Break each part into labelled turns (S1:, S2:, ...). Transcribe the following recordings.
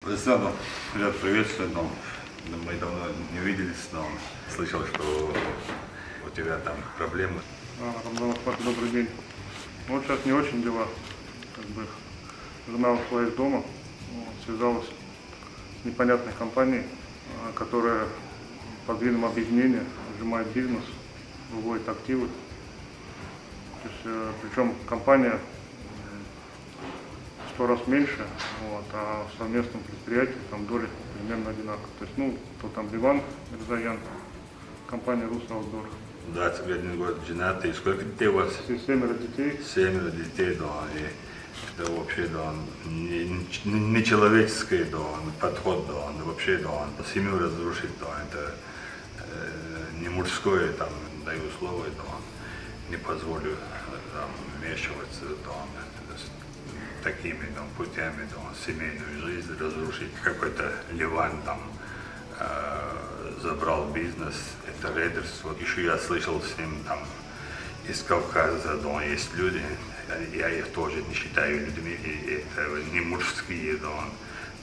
S1: Александр, ребят, приветствую, но мы давно не виделись, но слышал, что у тебя там проблемы.
S2: Добрый день. Вот сейчас не очень дела. Жена ушла из дома, связалась с непонятной компанией, которая под видом объединения сжимает бизнес, выводит активы. То есть, причем компания в 100 раз меньше, а в совместном предприятии там доли примерно одинаковые. То есть, то там Ливан, Мирзаян, компания Рус Аутдор.
S1: 21 год женатый. Сколько детей у вас?
S2: 7 детей.
S1: 7 детей, да. И это вообще, да, не человеческий, да, подход, да, вообще, да, семью разрушить, да, это не мужское, там, даю слово, да, не позволю там вмешиваться, да, такими там путями, да, семейную жизнь разрушить. Какой-то Ливан там забрал бизнес, это рейдерство. Еще я слышал с ним там из Кавказа, да, есть люди, я их тоже не считаю людьми, и это не мужские, да,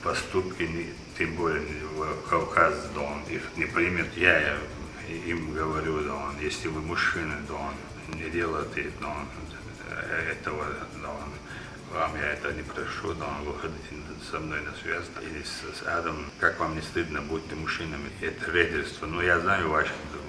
S1: поступки, тем более в Кавказ, да, их не примет. Я им говорю, да, если вы мужчины, да, не делайте, да, этого, да, вам я это не прошу, да, выходите со мной на связь или с Адамом. Как вам не стыдно, будьте мужчинами. Это рейдерство. Но я знаю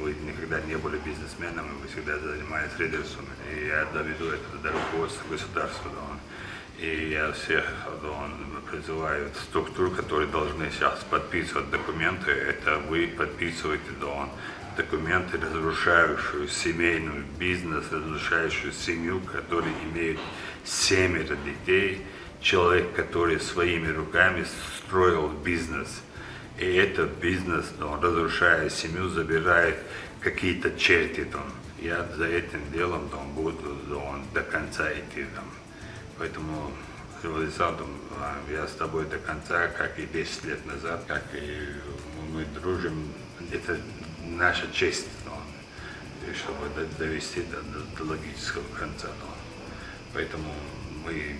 S1: вы никогда не были бизнесменами, вы всегда занимаетесь рейдерством. И я доведу это до руководства государства, да. И я всех, да, призываю структур, которые должны сейчас подписывать документы, это вы подписываете, да, документы, разрушающие семейный бизнес, разрушающую семью, которые имеют 7 детей, человек, который своими руками строил бизнес. И этот бизнес, да, разрушая семью, забирает какие-то черти там. Я за этим делом там буду, да, до конца идти там. Поэтому, Александр, я с тобой до конца, как и 10 лет назад, как и мы дружим. Это наша честь, да, чтобы довести до логического конца. Да. Поэтому мы,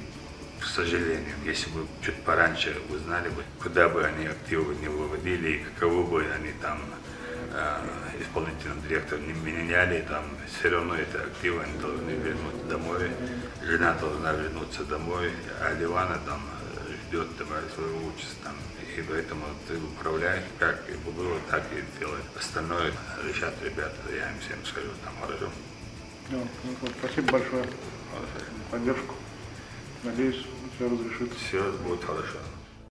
S1: к сожалению, если бы чуть пораньше узнали бы, куда бы они активы не выводили, и каково бы они там исполнительным директором не меняли, там все равно это активы они должны вернуться домой, жена должна вернуться домой, а Ливана там ждет своего участия там. И поэтому ты управляешь, как и было, так и делай. Остальное решат ребята, я им всем скажу, там, хорошо.
S2: Спасибо большое за поддержку. Надеюсь, все разрешится.
S1: Все будет хорошо.